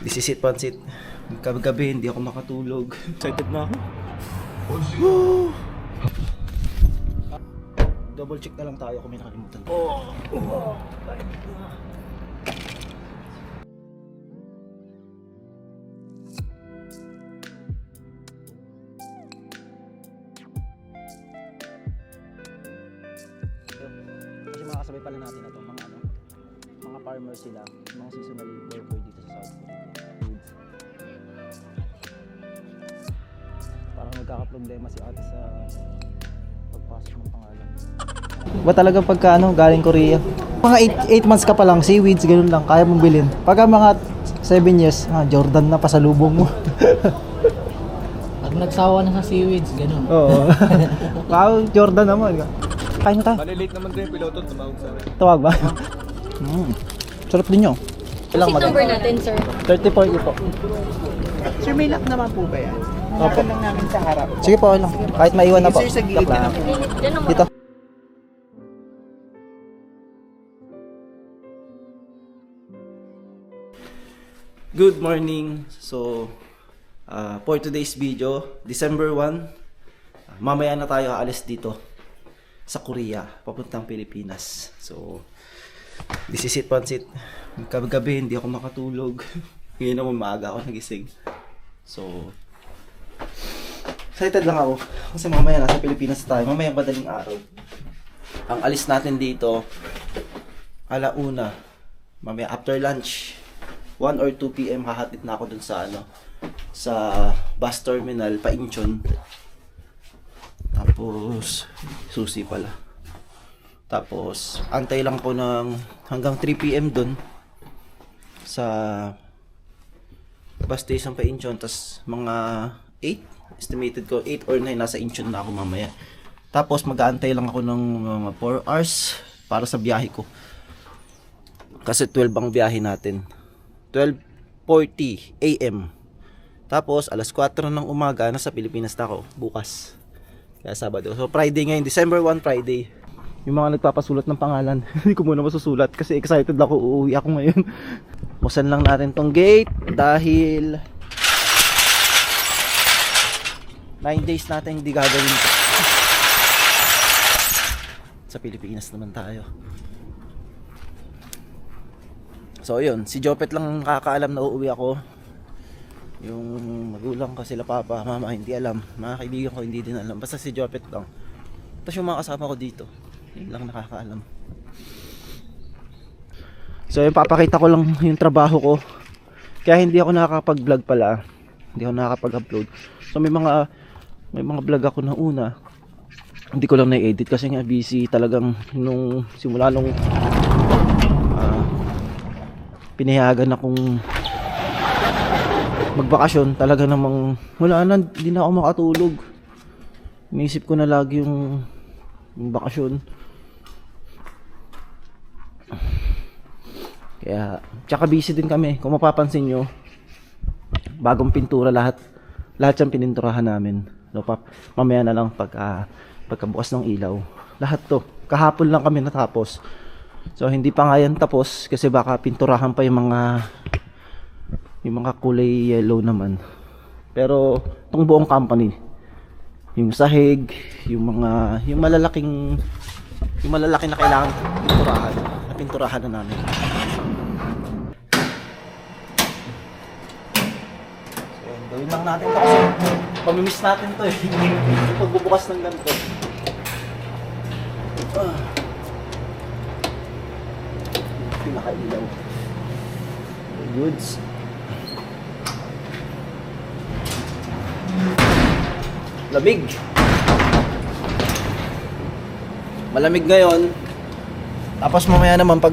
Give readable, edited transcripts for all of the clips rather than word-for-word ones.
This is it, Pansit. Gabi-gabi, hindi ako makatulog. Excited na ako. Double check na lang tayo kung may nakalimutan. Kasi makakasabay pala natin na ito, mga farmers sila, mga seasonal worker dito sa South Korea. Parang nagkakaproblema si ate sa pagpasok ng pangalan. Ba talaga pagka galing Korea? Mga 8 months ka pa lang, seaweeds, ganun lang, kaya mong bilhin. Pagka mga 7 years, Jordan na pasalubong mo. Pag nagsawa na sa seaweeds, ganun. Oo. Jordan naman. Kain na tayo. Malilate naman din yung piloto, tumawag sa akin. Tawag ba? Sarap din yun. Seat number natin, sir. 3040 po. Sir, may lock naman po ba yan? Opo. Hanapan lang namin sa harap. Sige po, okay lang. Kahit maiwan na po. Sir, sa gilid Lock ka na lang. po. Diyan naman. Dito. Good morning. So, for today's video, December 1, mamaya na tayo aalis dito sa Korea, papuntang Pilipinas. So, this is it, Pansit. Gabi-gabi, hindi ako makatulog. Ngayon naman maaga ako nagising. So, excited lang ako kasi mamaya nasa Pilipinas tayo. Mamaya madaling araw. Ang alis natin dito, alauna. Mamaya after lunch, 1 or 2 p.m. hahatid na ako dun sa sa bus terminal pa Incheon. Tapos susi pala. Tapos antay lang ko ng hanggang 3 p.m. dun sa bus station pa Incheon. Tapos mga 8, estimated ko 8 or 9 nasa Incheon na ako mamaya. Tapos mag-aantay lang ako ng 4 hours para sa biyahe ko. Kasi 12 ang biyahe natin. 12:40 AM. Tapos alas 4 ng umaga nasa Pilipinas na ako bukas. Kaya Sabado. So Friday ngayon, December 1 Friday. Yung mga nagpapasulat ng pangalan, hindi ko muna masusulat kasi excited ako, uuwi ako ngayon. Buksan lang natin tong gate dahil 9 days natin hindi gagawin ito. Sa Pilipinas naman tayo. So yun, si Jopet lang nakakaalam na uuwi ako. Yung magulang ko, sila papa, mama, hindi alam. Mga kaibigan ko hindi din alam. Basta si Jopet lang. Tapos yung mga kasama ko dito, yun lang nakakaalam. So yun, papakita ko lang yung trabaho ko. Kaya hindi ako nakakapag-vlog pala. Hindi ako nakakapag-upload. So may mga vlog ako na una. Hindi ko lang na-edit kasi nga busy talagang nung simula nung pinayagan akong magbakasyon, talaga namang wala na, hindi na ako makatulog. Iniisip ko na lagi yung bakasyon. Kaya, tsaka busy din kami. Kung mapapansin nyo, bagong pintura lahat yung pininturahan namin. So, mamaya na lang pagkabukas ng ilaw. Lahat to, kahapon lang kami natapos. So hindi pa nga yan tapos kasi baka pinturahan pa yung mga kulay yellow naman. Pero itong buong company, yung sahig, yung malalaki na kailangan pinturahan na namin. So gawin lang natin ito kasi pamimiss natin to eh. Pagbubukas ng ganito. Pinakailaw. Goods. Lamig. Malamig ngayon. Tapos mamaya naman pag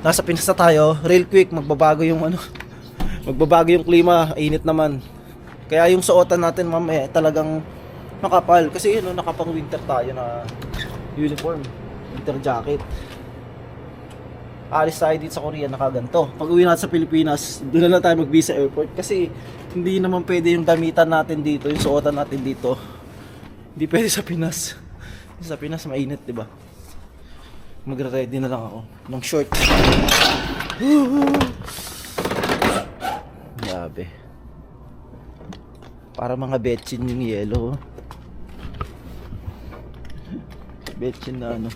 nasa Pinas na tayo, real quick magbabago yung klima, init naman. Kaya yung suotan natin mamaya talagang makapal kasi yun, nakapang winter tayo na uniform, winter jacket. Alis tayo dito sa Korea nakaganto. Pag uwi natin sa Pilipinas, doon na lang tayo mag-visa airport kasi hindi naman pwede yung gamitan natin dito, yung suotan natin dito. Hindi pwede sa Pinas. Sa Pinas mainit, 'di ba? Magre-ready na lang ako ng short. Grabe. Para mga betchin yung yelo. Betchin na ano.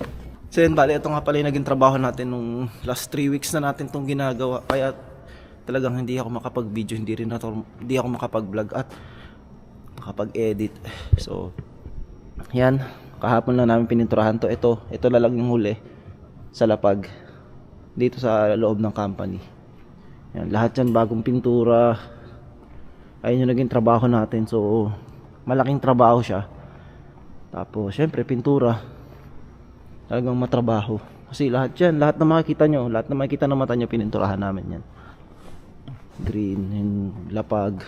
So yun, bali, ito nga pala yung naging trabaho natin nung last 3 weeks na natin itong ginagawa. Kaya talagang hindi ako makapag-video, hindi ako makapag-vlog at makapag-edit. So, yan. Kahapon lang namin pininturahan to. Ito lang yung huli sa lapag. Dito sa loob ng company. Yan, lahat yan bagong pintura. Ayun yung naging trabaho natin. So, malaking trabaho siya. Tapos, syempre, pintura. Talagang matrabaho. Kasi lahat yan, lahat na makikita nyo, lahat na makikita ng mata nyo, pininturahan namin yan. Green, yung lapag.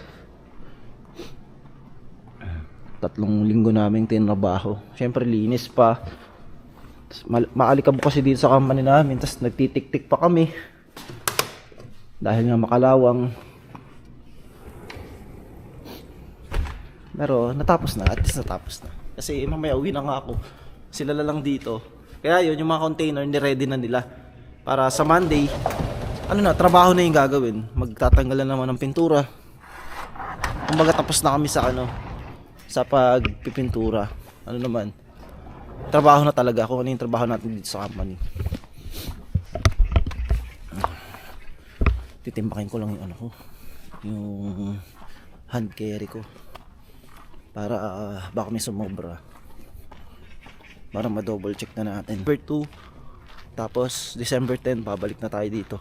3 linggo namin tinrabaho. Syempre, linis pa. Maalikab kasi dito sa company namin. Tapos nagtitik-tik pa kami. Dahil nga makalawang. Pero natapos na. At least natapos na. Kasi mamaya uwi na nga ako. Sila lang dito. Kaya yun, yung mga container, ni-ready na nila. Para sa Monday, trabaho na yung gagawin. Magtatanggal na naman ng pintura. Kumbaga tapos na kami sa pagpipintura. Trabaho na talaga kung ano yung trabaho natin dito sa company. Titimbakin ko lang yung yung hand carry ko. Para baka may sumobra. Para ma-double check na natin. December 2, tapos December 10, pabalik na tayo dito.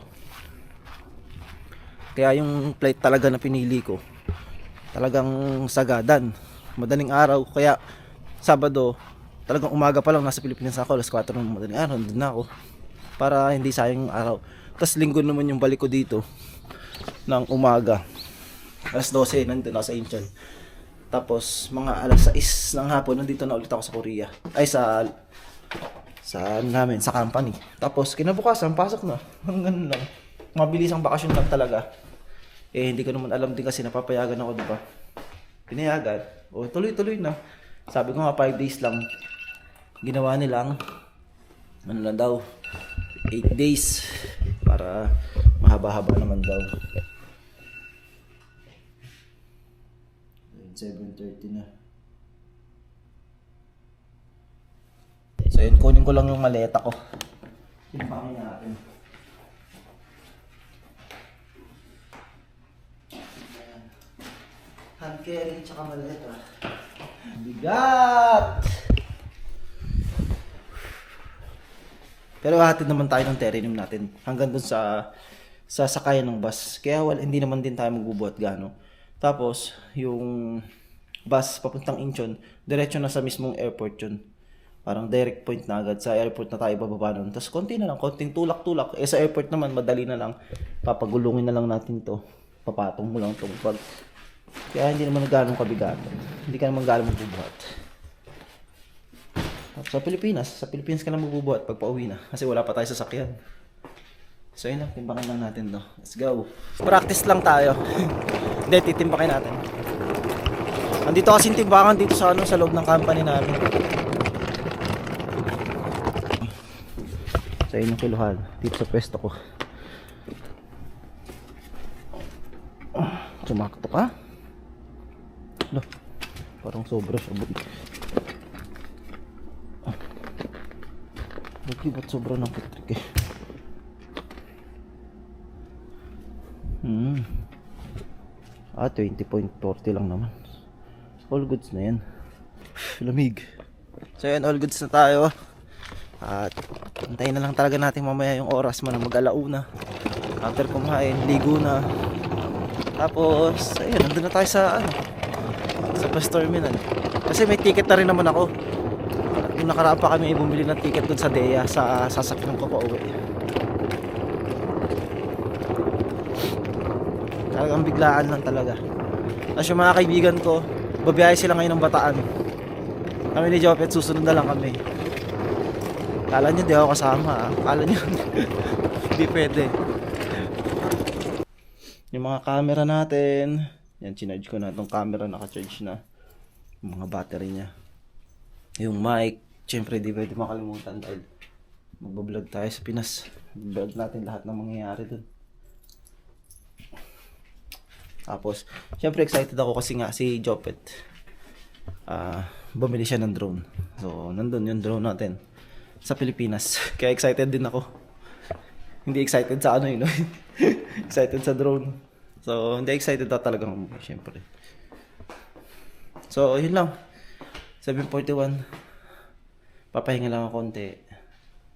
Kaya yung flight talaga na pinili ko, talagang sagadan. Madaling araw, kaya Sabado, talagang umaga pa lang nasa Pilipinas ako, alas 4 ng madaling araw, nandun na ako. Para hindi sayang yung araw. Tapos linggo naman yung balik ko dito, ng umaga. Alas 12, nandun ako sa Incheon. Tapos mga alas 6 ng hapon nandito na ulit ako sa Korea. Ay sa company. Tapos kinabukasan pasok na. Hanggang lang. Mabilis ang bakasyon lang talaga. Hindi ko naman alam din kasi napapayagan ako, di ba? Pinayagan. O tuloy-tuloy na. Sabi ko nga 5 days lang. Ginawa nilang 8 days para mahaba-haba naman daw. 7:30 na. So yun, kunin ko lang yung maleta ko. Timpangin natin. Hand carry tsaka maleta. Bigat! Pero hatid naman tayo ng terrenium natin hanggang dun sa sakayan ng bus. Kaya hindi naman din tayo magbubuhat gano. Tapos, yung bus papuntang Incheon, diretso na sa mismong airport yun. Parang direct point na agad. Sa airport na tayo bababa nun. Tapos konti na lang, konting tulak-tulak. Sa airport naman, madali na lang. Papagulungin na lang natin to. Papatong mo lang itong pag. Kaya hindi naman ganong kabigat. Hindi ka naman ganong magbubuhat. Tapos sa Pilipinas ka lang magbubuhat pag pauwi na. Kasi wala pa tayo sasakyan. So yun lang, timbangan lang natin to. Let's go. Practice lang tayo. Hindi, titimbakin natin. Andito kasi timbangan dito sa loob ng company namin. So yun yung kiluhan. Dito sa pwesto ko. Sumakto ka? No, parang sobra siya. Bakit ba't sobra ng putrik eh? 20.40 lang naman. All goods na yan. Lamig. So yan, all goods na tayo. At antayin na lang talaga natin mamaya yung oras man na mag-alauna. After kumain, ligo na. Tapos, ayun, nandun na tayo sa bus terminal. Kasi may ticket na rin naman ako. Yung nakaraan pa kami bumili ng ticket dun sa DEA sa sasakyan ko pa uwi. Talagang biglaan lang talaga. Tapos yung mga kaibigan ko, babiyahe sila ngayon ng Bataan. Kami ni Jopet, susunod na lang kami. Kala nyo di ako kasama. Kala nyo hindi pwede. Yung mga camera natin, yan, chinarge ko na itong camera, naka-charge na yung mga battery nya. Yung mic, syempre di pwede makalimutan dahil magbablog tayo sa Pinas. Vlog natin lahat ng mangyayari dun. Tapos, syempre excited ako kasi nga si Jopet, bumili siya ng drone. So, nandun yung drone natin sa Pilipinas. Kaya excited din ako. Hindi excited sa ano yun, no? Excited sa drone. So, hindi excited na talagang syempre. So, yun lang. 7:41. Papahinga lang ako konti.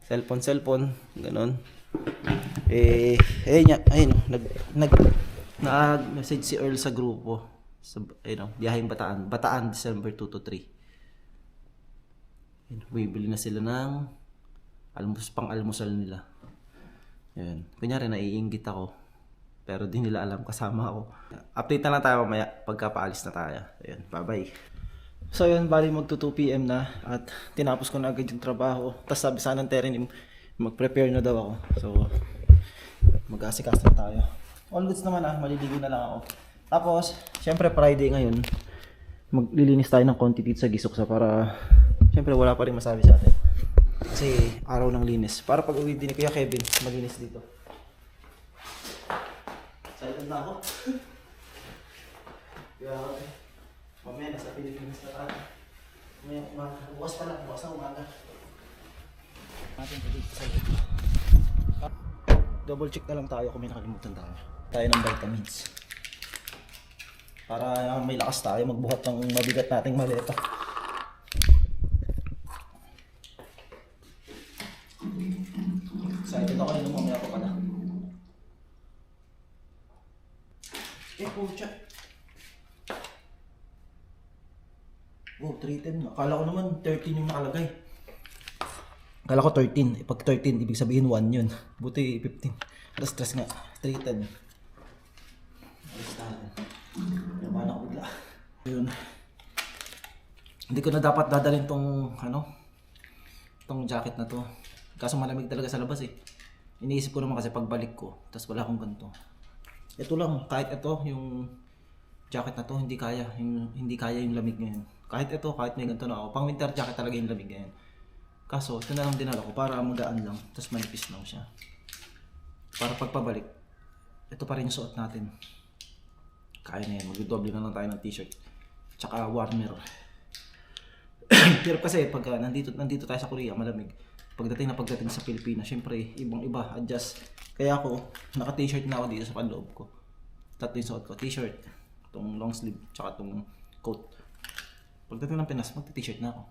Cellphone, ganun. Ayun, nag-message si Earl sa grupo. Sa, biyaheng Bataan, December 2 to 3. Bibili na sila ng pang-almusal nila. Yan. Kunyari, naiinggit ako. Pero di nila alam, kasama ako. Update na lang tayo mamaya pagka paalis na tayo. Ayan, bye-bye. So yun, bali magto 2 PM na at tinapos ko na agad yung trabaho. Tapos sabi sana ng Terenim, mag-prepare na daw ako. So, mag-asikaso na tayo. All goods naman maliligo na lang ako. Tapos, syempre Friday ngayon, maglilinis tayo ng konti dito sa Gisoksa para, syempre wala pa rin masabi sa atin. Kasi araw ng linis. Para pag uwi din ni Kuya Kevin, malinis dito. Excited na ako. Kaya, mamaya nasa Pilipinas na tayo. Mamaya umaga. Bukas na umaga. Double check na lang tayo kung may nakalimutan tayo. Tayo ng vitamins. Para may lakas tayo magbuhat ng mabigat nating maleta. Excited ako rin mamaya pa pala. Pucha. Oh, 310 na. Akala ko naman 13 yung nakalagay. Akala ko 13. Pag 13, ibig sabihin 1 yun. Buti 15. Stress nga. 310. Alis tayo. Yaman ako bigla. Yun. Hindi ko na dapat dadalhin tong jacket na to. Kaso malamig talaga sa labas eh. Iniisip ko naman kasi pagbalik ko, tapos wala akong ganito. Ito lang, kahit ito, yung jacket na to, hindi kaya yung lamig ngayon. Kahit ito, kahit may ganito na ako, pang winter jacket talaga yung lamig ngayon. Kaso, ito na lang dinala ko para magaan lang, tapos manipis lang siya. Para pagpabalik, ito pa rin yung suot natin. Kaya na yan, mag-doble na lang tayo ng t-shirt. Tsaka warmer. Pero kasi, pag nandito tayo sa Korea, malamig. Pagdating sa Pilipinas, syempre, ibang-iba, adjust. Kaya ako, naka-t-shirt na ako dito sa panloob ko. Tatlo yung suot ko, t-shirt, itong long sleeve, tsaka itong coat. Pagdating ng Pinas, magti-t-shirt na ako.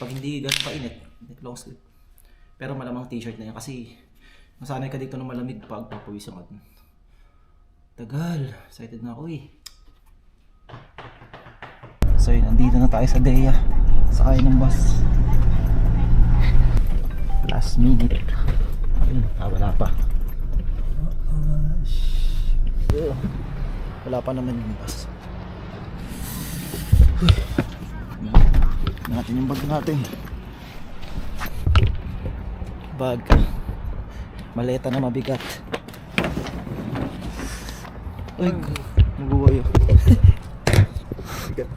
Pag hindi ganun kainit, long sleeve. Pero malamang t-shirt na yan kasi masanay ka dito ng malamig pag papawisan ka. Tagal, excited na ako eh. So yun, nandito na tayo sa DEA. Sakay ng bus. Last minute. Wala pa. Wala pa naman yung bus. Natin yung bag natin. Bag. Maleta na mabigat. Uy, naguwayo. Bigat.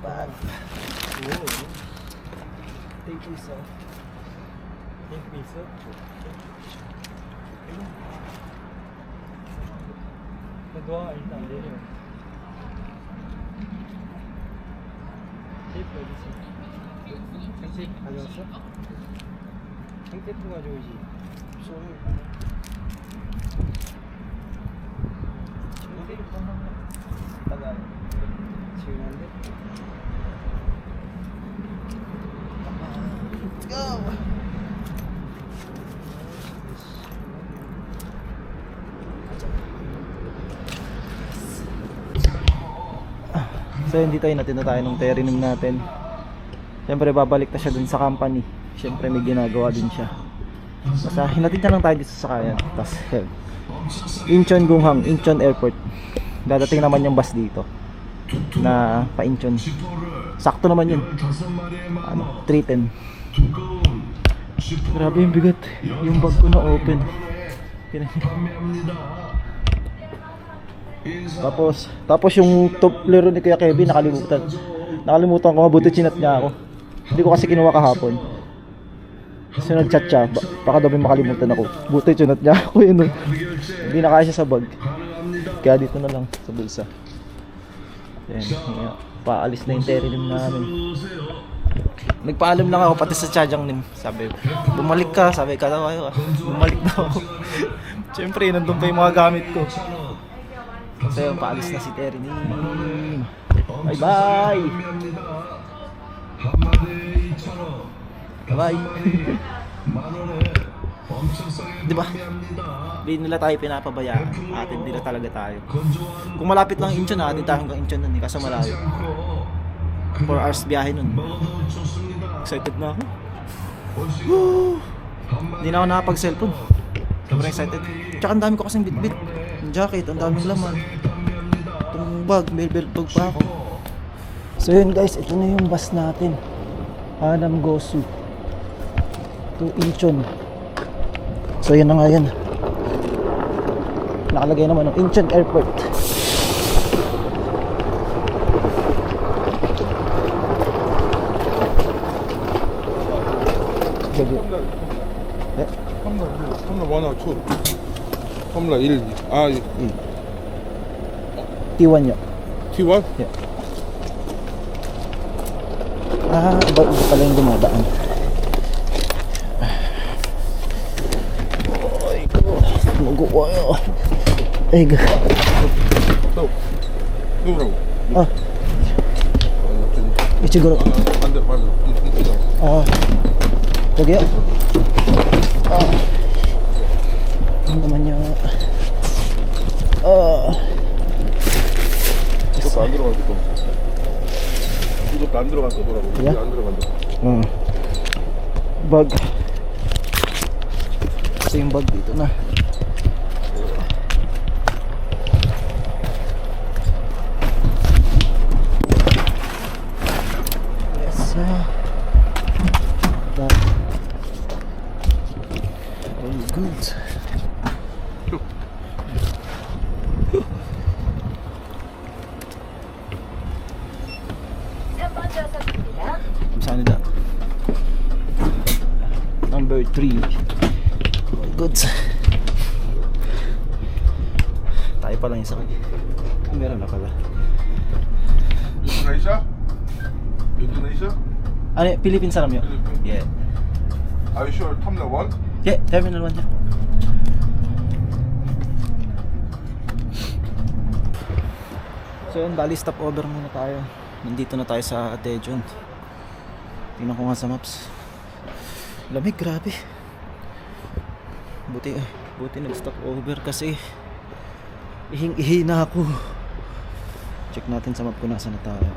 Bag. Take piso. Take piso. Nagawa ka ito, hindi rin. 테이프 어디 있어? 테이프 가져왔어? 생테이프 가져오지. 테이프 하나 이따가 지금 안 돼? Let's go! So hindi tayo natin na tayo ng Terenim natin. Siyempre babalik na siya dun sa company. Siyempre may ginagawa din siya. Basta hinatid na lang tayo dito sa sakayan. Tapos Incheon Gunghang, Incheon Airport. Dadating naman yung bus dito na pa Incheon. Sakto naman yun. 310. Grabe yung bigat. Yung bag ko na open. Tapos yung top laro ni Kuya Kevin nakalimutan ko, mabuti chinat niya ako. Hindi ko kasi kinuha kahapon. Kasi nag-chat siya, baka daw may makalimutan ako. Buti chinat niya ako yun. Oh. Hindi na kaya siya sa bag. Kaya dito na lang sa bulsa. Ayan, ayan. Paalis na yung terinim namin. Nagpaalam lang ako pati sa Chajang Nim. Sabi, bumalik ka. Sabi ka daw ayaw. Bumalik daw ako. Siyempre, nandun pa yung mga gamit ko. So yun, paalis na si terinim. Bye bye! Bye! Di ba? Hindi nila tayo pinapabayaan. Atin nila talaga tayo. Kung malapit lang Incheon, atin tayo hanggang Incheon nun. Kaso malayo. 4 hours biyahe nun. Excited na ako. Woo! Hindi na ako nakapag-cellphone. Sobrang excited. Tsaka ang dami ko kasing bitbit. Ang jacket, ang daming laman. Itong bag, may belt bag pa ako. So yun guys, ito na yung bus natin. Hanam Gosu to Incheon. So yun na nga yan. Nakalagay naman ng Incheon Airport. 텀라 1하고 2 텀라 1, 2 아 T1 nyo. T1? Iba pala yung dumadaan. Ay ko, magawa. Ay ga. 누구라고? Ichiguro. 반대로 저기요. Ano naman niya? 이것도 안 들어간다 또 이것도 안 들어간다 뭐라고 그래? 이게 안 들어간다 Bag. Kasi yung bag dito na. Yes, that. All good. Saan nila? Number 3. All good. Tayo pa lang yung sakay. Meron na pala. 인도네시아? 인도네시아? Ano, Philippines alam yun? Yeah. Are you sure 텀라 1? Yeah, Terminal 1 yan. So yun, bali stop over muna tayo. Nandito na tayo sa Daejeon. Tingnan ko nga sa maps. Lamig, grabe. Buti nag-stop over kasi ihing-ihi na ako. Check natin sa map kung nasa na tayo.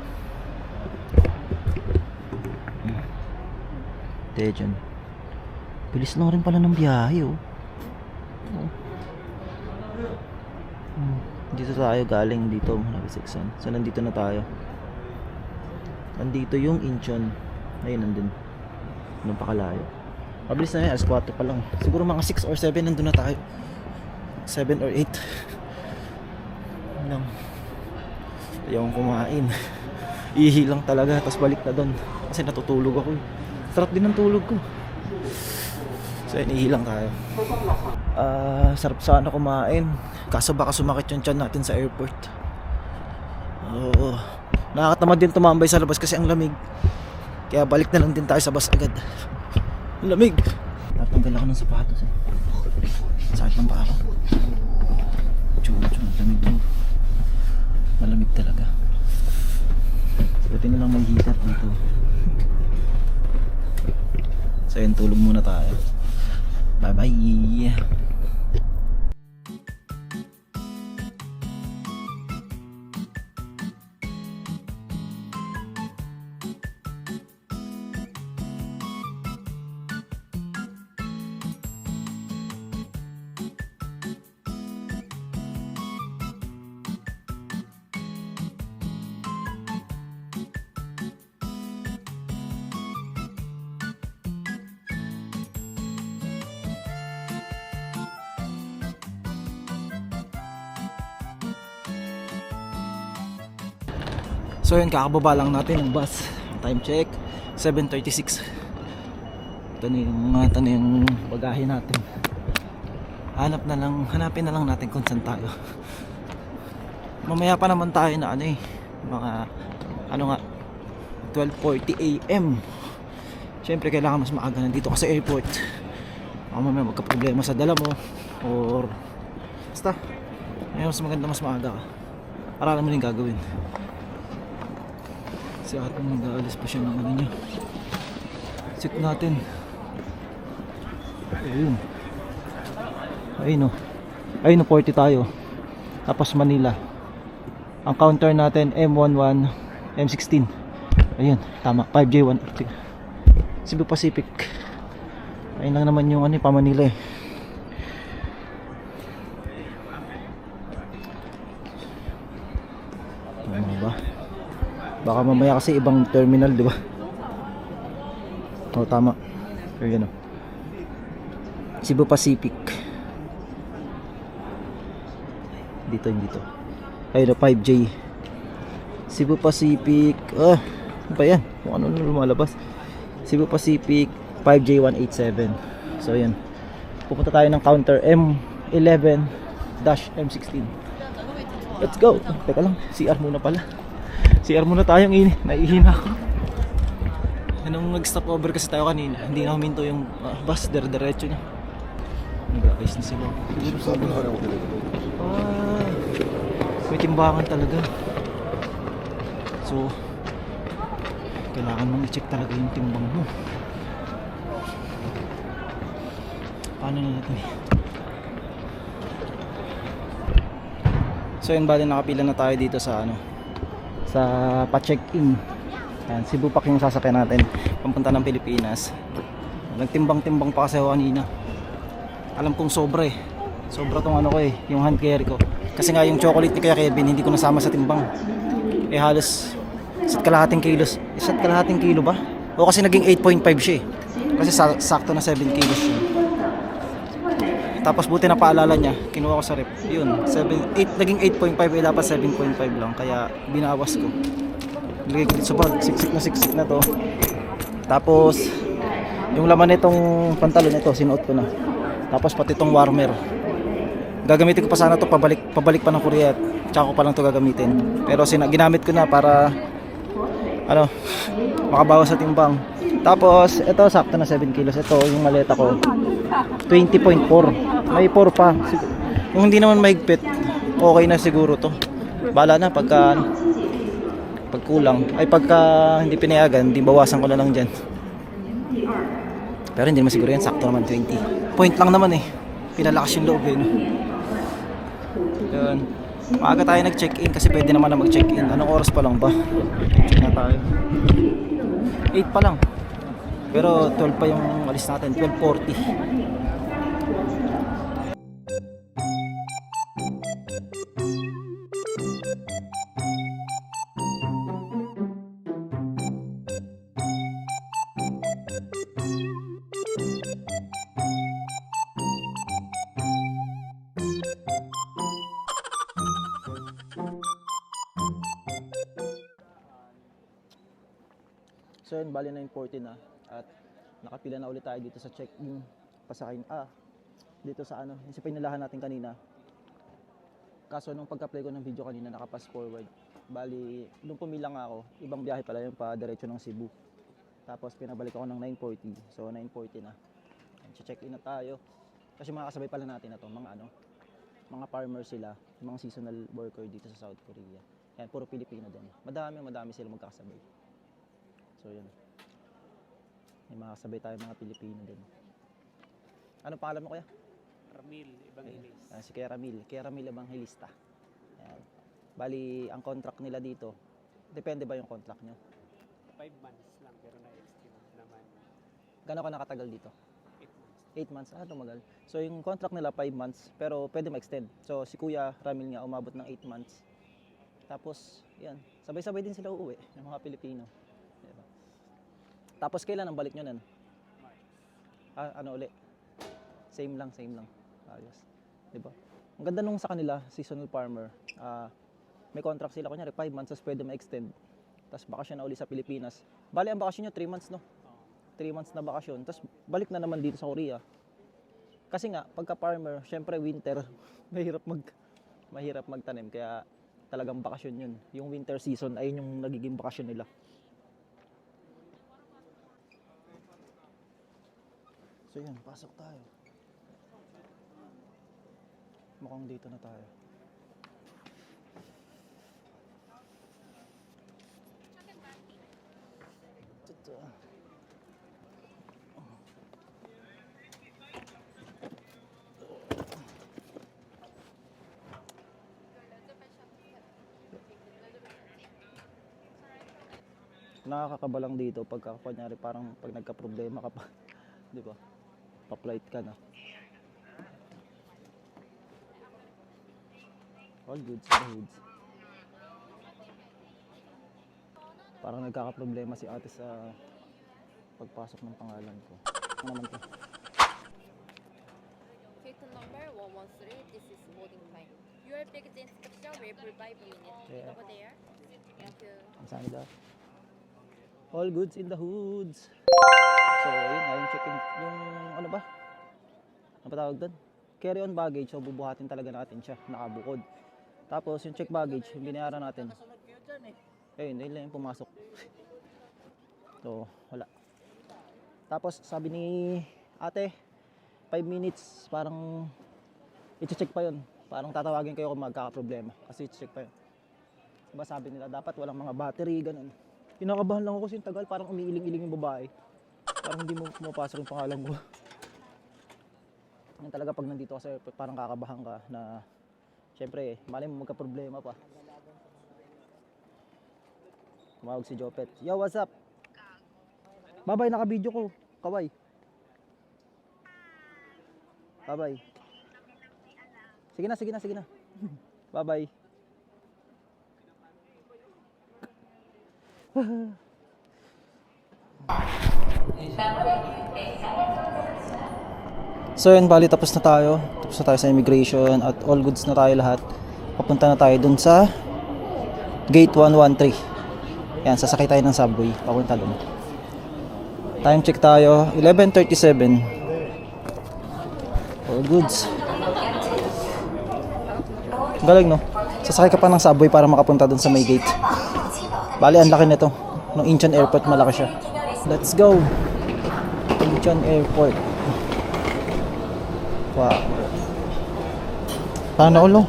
Daejeon. Bilis na rin pala ng biyahe, oh. Dito tayo galing dito, Nagasaksan. So nandito na tayo. Nandito yung Incheon. Ayun, nandun. Nandun pa kalayo. Mabilis na yan, alas 4 pa lang. Siguro mga 6 or 7 nandun na tayo. 7 or 8. Lang. Ayaw kumain. Ihi lang talaga, tapos balik na doon. Kasi natutulog ako. Sarap din ng tulog ko. So yun, ihi lang tayo. Sarap sana kumain. Kaso baka sumakit yung tiyan natin sa airport. Oo. Nakakatamad din tumambay sa labas kasi ang lamig. Kaya balik na lang din tayo sa bus agad. Ang lamig. Tatanggal ako ng sapatos eh. Sakit ng paa ko. Lamig mo. Malamig talaga. Buti na lang mag-heater dito. So yun, tulog muna tayo. Bye bye. So yun, kakababa lang natin ng bus. Time check 7:36. ito na yung bagahe natin. Hanapin na lang natin kung saan tayo. Mamaya pa naman tayo na mga 12:40 AM. Siyempre kailangan mas maaga nandito ka sa airport. Baka mamaya magka-problema sa dala mo, or basta mas maganda mas maaga ka para alam mo rin gagawin. Si ate mag-aalis pa siya ng niya. Check natin. Ayun 40 tayo. Tapos Manila. Ang counter natin M11, M16. Ayun, tama, 5J1. Cebu Pacific. Ayun lang naman yung pa Manila eh. Ano ba? Baka mamaya kasi ibang terminal, di ba? Tama. Ayun Cebu Pacific. Dito. Ayun 5J. Cebu Pacific. Ano ba yan? Kung ano lumalabas. Cebu Pacific 5J187. So yan. Pupunta tayo ng counter M11-M16. Let's go. Teka lang, CR muna pala. CR muna tayong naihina ako. Nung nag-stop over kasi tayo kanina, hindi na huminto yung bus, diretso niya. Nag-ayos na sila. May timbangan talaga. So kailangan mong i-check talaga yung timbang mo. Paano na natin? So yun, bali nakapila na tayo dito sa sa pa-check-in. Yan, Cebu Pac yung sasakyan natin papunta ng Pilipinas. Nagtimbang-timbang pa kasi ako kanina. Alam kong sobra tong yung hand carry ko. Kasi nga yung chocolate ni Kuya Kevin hindi ko nasama sa timbang. Halos isa't kalahating kilo ba? O kasi naging 8.5 siya kasi sakto na 7 kilos siya. Tapos buti na paalala niya, kinuha ko sa rep. Yun, naging 8.5 dapat 7.5 lang, kaya binawas ko. Nilagay ko dito sa bag, siksik na to. Tapos yung laman nitong pantalon ito, sinuot ko na. Tapos pati itong warmer. Gagamitin ko pa sana to pabalik pa ng Korea. Tsaka ko pa lang to gagamitin. Pero ginamit ko na para makabawas sa timbang. Tapos ito sakto na 7 kilos. Ito yung maleta ko 20.4. May 4 pa. Kung hindi naman mahigpit, okay na siguro to. Bala na pagka kulang. Pagka hindi pinayagan, hindi bawasan ko na lang dyan. Pero hindi naman siguro yan. Sakto naman 20. Point lang naman pinalakas yung loob no? Yun. Maaga tayo nag-check-in kasi pwede naman na mag-check-in. Anong oras pa lang ba? Check na tayo. 8 pa lang. Pero 12 pa yung alis natin. 12:40. So yun, bali 9:40 na at nakapila na ulit tayo dito sa check-in pasakay. Dito sa yung sa pinulahan natin kanina. Kaso nung pagka-play ko ng video kanina, naka-fast forward. Bali, nung pumila nga ako, ibang biyahe pala yung pa diretso ng Cebu. Tapos pinabalik ako ng 9:40. So 9:40 na. Check-in na tayo. Kasi mga kasabay pala natin na to, mga farmer sila, mga seasonal worker dito sa South Korea. Yan, puro Pilipino din. Madami sila magkakasabay. So yun. May mga kasabay tayo mga Pilipino din. Ano pangalan mo kuya? Ramil Evangelista. Si Kuya Ramil Evangelista. Ayan. Bali, ang contract nila dito, depende ba yung contract nyo? 5 months lang pero na-extend naman. Gano'n ka nakatagal dito? 8 8 months. months, tumagal. So yung contract nila 5 months, pero pwede ma-extend. So si Kuya Ramil nga umabot ng 8 months. Tapos, yan, sabay-sabay din sila uuwi, ng mga Pilipino. Diba? Tapos kailan ang balik nyo nun? Ano uli? Same lang. Ayos. Diba? Ang ganda nung sa kanila, seasonal farmer. May contract sila, kunyari 5 months, tapos pwede ma-extend. Tapos bakasyon na uli sa Pilipinas. Bali, ang bakasyon nyo 3 months, no? 3 months na bakasyon, tapos balik na naman dito sa Korea. Kasi nga, pagka farmer, syempre winter, mahirap magtanim, kaya talagang bakasyon yun. Yung winter season, ayun yung nagiging bakasyon nila. So yan, pasok tayo. Mukhang dito na tayo. Ito. Nakakakabalang dito pagka kunyari parang pag nagka-problema ka pa, 'di ba? Pa-flight ka na. All goods, the hoods. Parang nagkaka-problema si ate sa pagpasok ng pangalan ko. Ano naman to? Gate number 113, this is boarding time. Your baggage inspection will be 5 minutes. Yeah. Over there. Thank you. Ang saan daw? All goods in the hoods. So, yun, yung check-in, yung ano ba? Ano ba tawag doon? Carry-on baggage, so bubuhatin talaga natin siya, nakabukod. Tapos yung check baggage, yung binayaran natin. Ayun, yun lang yung pumasok. So, wala. Tapos sabi ni ate, 5 minutes, parang i-check pa yun. Parang tatawagin kayo kung magkakaproblema. Kasi i-check pa yun. Diba sabi nila, dapat walang mga battery, ganun. Kinakabahan lang ako kasi yung tagal, parang umiiling-iling yung babae. Parang hindi mo pumapasok yung pangalan ko. Yan talaga pag nandito kasi parang kakabahan ka na syempre, mali mo magka-problema pa. Tumawag si Jopet. Yo, what's up? Babay, naka-video ko. Kaway. Babay. Sige na. Bye-bye. So yun, bali tapos na tayo. Tapos na tayo sa immigration at all goods na tayo lahat. Papunta na tayo dun sa gate 113. Yan, sasakay tayo ng subway. Papunta dun. Time check tayo, 11:37. All goods. Galing no? Sasakay ka pa ng subway para makapunta dun sa may gate. Bali, ang laki nito. Nung Incheon Airport, malaki siya. Let's go! Incheon Airport. Wow. Paano ulo?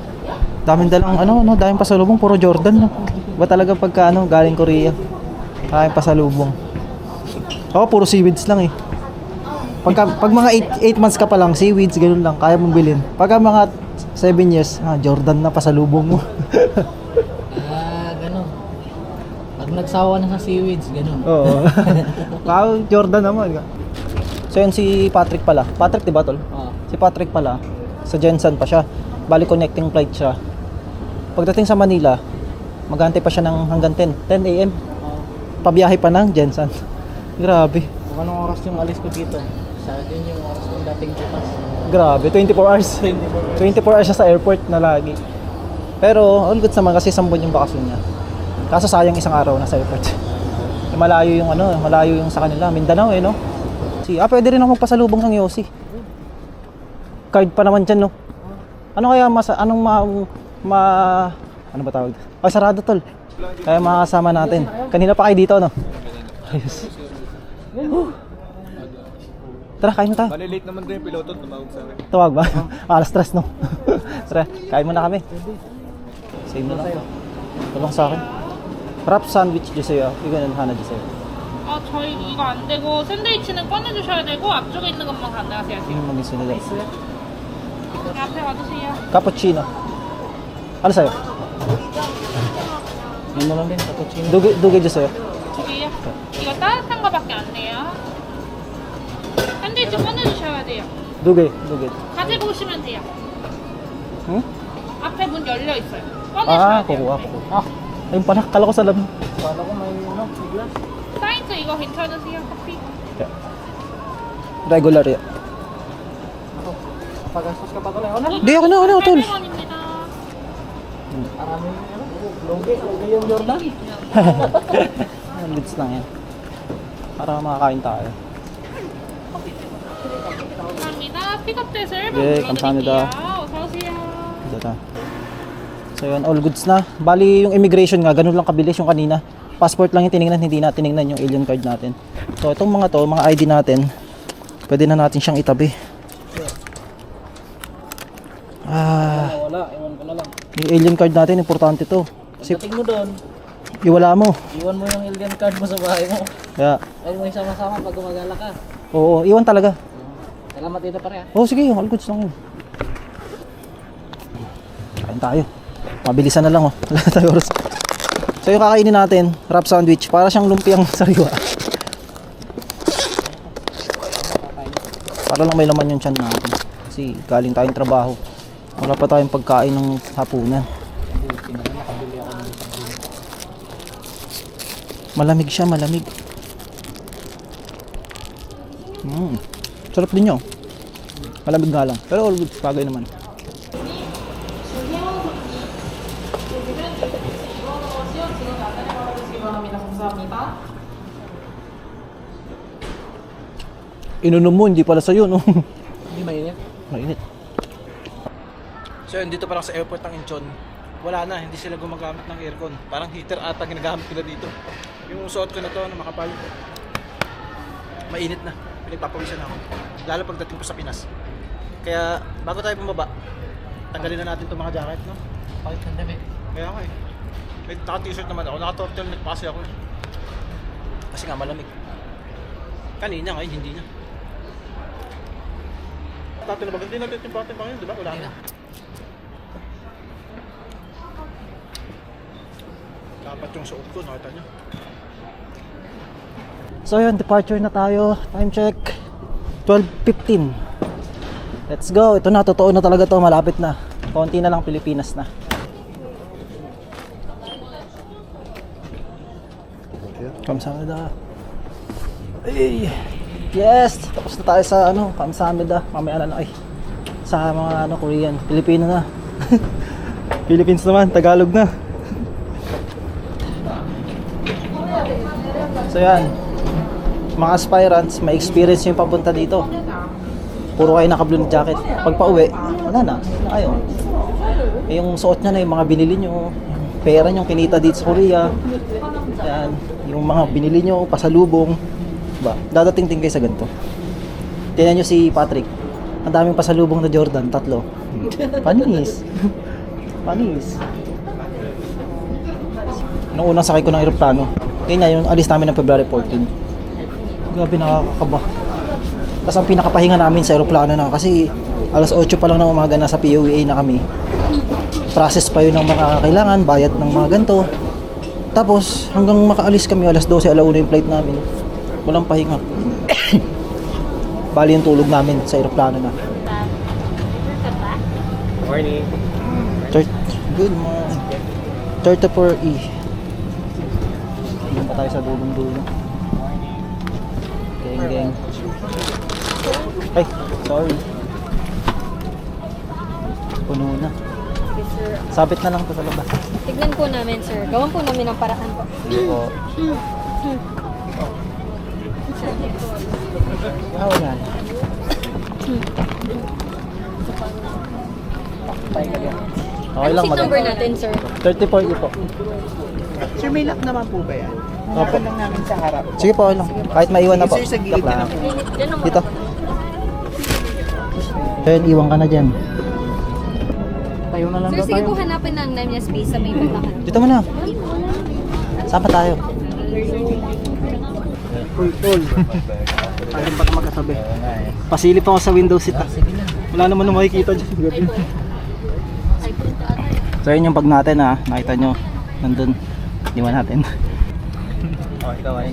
Daming dalang daming pasalubong, puro Jordan no. Ba talaga pagka galing Korea. Daming pasalubong. Oh, puro seaweeds lang eh. Pag mga 8 months ka pa lang, seaweeds ganoon lang, kaya mong bilhin. Pagka mga 7 years, Jordan na pasalubong mo. Gano'n. Pag nagsawa na sa seaweeds, gano'n. Oo. Wow, Jordan naman. So yun si Patrick pala. Patrick, diba tol? Si Patrick pala, sa Jensen pa siya. Bali connecting flight siya. Pagdating sa Manila, maghantay pa siya ng hanggang 10 a.m. Pabiyahe pa ng Jensen. Grabe. Kung anong oras yung alis ko dito, sa din yung oras yung dating bukas. Grabe, 24 hours. 24 hours siya sa airport na lagi. Pero all good naman kasi 10 buwan yung bakasyon niya. Kaso sayang isang araw na sa airport. Malayo yung malayo yung sa kanila, Mindanao no. Pwede rin ako magpasalubong ng Yossi. Card pa naman dyan, no? Ano kaya ano ba tawag? Ay, sarado tol. Kaya makakasama natin. Kanina pa kayo dito, no? Ayos. Tara, kain mo tayo. Bali, late naman din yung piloto, tumawag sa akin. Tawag ba? Alas stress, no? Tara, kain muna kami. Same na lang. Tulong sa akin. Wrap sandwich 주세요. 이거는 하나 주세요. 저희 이거 안 되고 샌드위치는 꺼내주셔야 되고 앞쪽에 있는 것만 가능하세요 지금. Mag-isunod. 여기 앞에 와주세요. Cappuccino. Ano sa'yo? Yun na lang din, cappuccino. 두개 주세요. 두 개요? 이거 따뜻한 거밖에 안 돼요. 샌드위치 꺼내주셔야 돼요. 두 개. 가지고 오시면 돼요. 응? 앞에 문 열려 있어요. 꺼내셔야 돼요. kukuha ko. Ayun pala, kala ko sa lab. Kala ko may biglas. 사이즈 이거 괜찮으세요? 커피? Regular yan. Pagastos ka pa tuloy. Ano? Di ako na, tol. 800원입니다. Marami logi yung Jordan. Lits lang yan. Para makakain tayo. 감사합니다. 픽업 대서 1번 네, 감사합니다. 불러드릴게요. 어서오세요. Ito na. So yun, all goods na. Bali yung immigration nga, ganun lang kabilis yung kanina. Passport lang yung tinignan, hindi na tinignan yung alien card natin. So itong mga to, mga ID natin, pwede na natin siyang itabi. Wala, iwan ko na lang. Yung alien card natin, importante to. Kasi Pagdating mo doon, iwala mo. iwan mo yung alien card mo sa bahay mo. Kaya, Ay mo isama-sama pag gumagala ka. oo, iwan talaga. Salamat dito pare. Oo, sige, yung all goods lang yun. Kain tayo. Mabilisan na lang, oh. Wala tayo oras. So yung kakainin natin, wrap sandwich, para siyang lumpiang sariwa. Para lang may laman yung tiyan natin. Kasi galing tayong trabaho. Wala pa tayong pagkain ng hapunan. Malamig siya, malamig. Sarap din yun. Malamig nga lang. Pero all good, bagay naman. Inunom mo, hindi pala sa'yo, no? Hindi mainit. Mainit. So yun, dito pa lang sa airport ng Incheon, wala na, hindi sila gumagamit ng aircon. Parang heater ata ginagamit nila dito. Yung suot ko na to, na makapal, mainit na, pinagpapawisan ako. Lalo pagdating ko sa Pinas. Kaya bago tayo bumaba, tanggalin na natin itong mga jacket, no? Bakit ang dami? Kaya ako eh. May naka-t-shirt naman ako, naka-turtleneck pa kasi ako eh. Kasi nga malamig. Kanina ngayon, hindi na. Tato na ba? Hindi natin yung patin pa ngayon, di ba? Wala na. Dapat yung suot ko, nakita nyo. So yun, departure na tayo. Time check, 12:15. Let's go. Ito na, totoo na talaga to. Malapit na. Konti na lang, Pilipinas na. Kamsahamnida. Ay, yes, tapos na tayo sa ano, kamsahamnida. Mamaya na lang ay sa mga ano, Korean, Pilipino na. Philippines naman, Tagalog na. So yan, mga aspirants, may experience yung papunta dito. Puro kayo naka-blue jacket. Pag pauwi, wala na, ayaw. Eh, yung suot niya na yung mga binili nyo, pera nyo kinita dito sa Korea. Yan, yung mga binili nyo, pasalubong. Diba? Dadating din kayo sa ganito. Tingnan nyo si Patrick. Ang daming pasalubong na Jordan, 3. Panis. Panis. Nung unang sakay ko ng aeroplano, ganyan yung alis namin ng February 14. Grabe, nakakakaba. Tapos ang pinakapahinga namin sa aeroplano na kasi alas 8 pa lang ng umaga nasa POEA na kami. Process pa yun ng mga kailangan, bayad ng mga ganito. Tapos hanggang makaalis kami alas 12, alauna yung flight namin. Walang pahinga. Bali yung tulog namin sa aeroplano na. Morning. Good morning. 34E. Doon pa tayo sa dulong-dulo. Geng. Ay, sorry. Puno na. Okay, sir. Sabit na lang to sa labas. Tignan po namin, sir. Gawan po namin ang paraan po. Oo. Ah, wala na. Okay Ano lang, seat number natin, sir? 34E po. Sir, may lock naman po ba yan? Opo. Hanapan lang namin sa harap. Sige po, okay lang. Kahit maiwan na po. Sir, sa gilid Lock ka na lang. po. Diyan naman. Dito. Ayun, iwan ka na dyan. Tayo na lang Sir, daw sige tayo. po hanapin ng name niya space sa may batakan. Dito mo na. Saan pa tayo? Full. Ayun pa magkatabi. Pasilip ako sa window seat. Wala naman na makikita dyan. So yun yung bag natin ha. Nakita nyo. Nandun. Iwan natin. Oh, ikaw ay.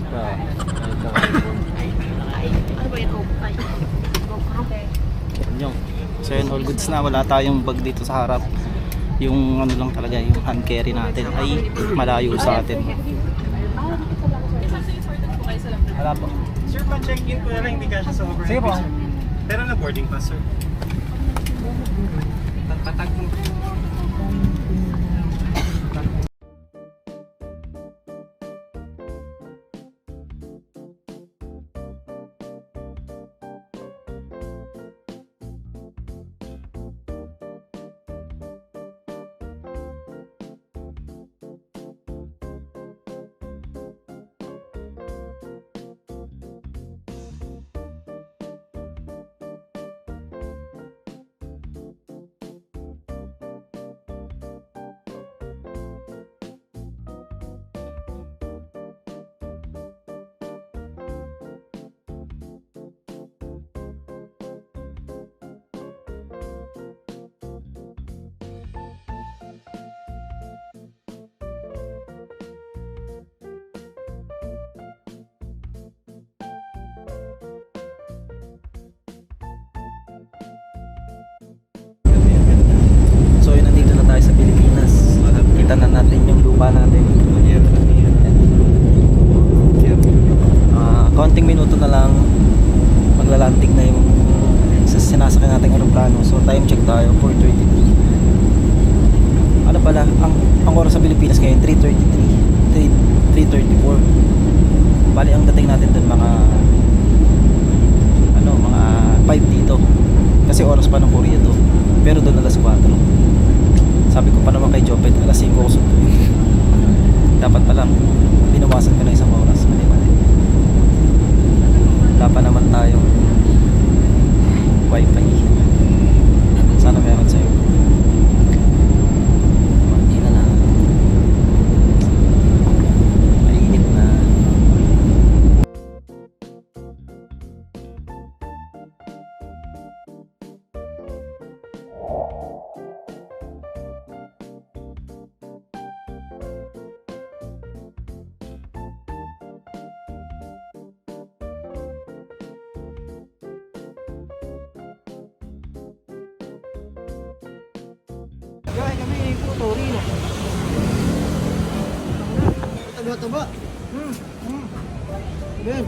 Yun. So yun, all goods na. Wala tayong bag dito sa harap. Yung ano lang talaga, yung hand carry natin ay malayo sa atin. Wala po. Sir, pa-check-in ko na lang, hindi ka siya sa overnight. Sige po. Pero na boarding pass, sir. Patag mo. baba natin. Konting minuto na lang maglalantig na yung sinasakyan nating aeroplano. So time check tayo, 4:32. Ano pala, ang oras sa Pilipinas ngayon 3:34. Bali ang dating natin dun mga 5 dito. Kasi oras pa ng Korea to. Pero doon alas 4. Sabi ko pa naman kay Jopet, alas 5 ko sunduin. Dapat pa lang binawasan ko na isang oras. Mali. Wala pa naman tayong wifi. Sana meron sa'yo. Hindi na lang. Mainit na. Gaya kami puto rin. Taba-taba. Ben.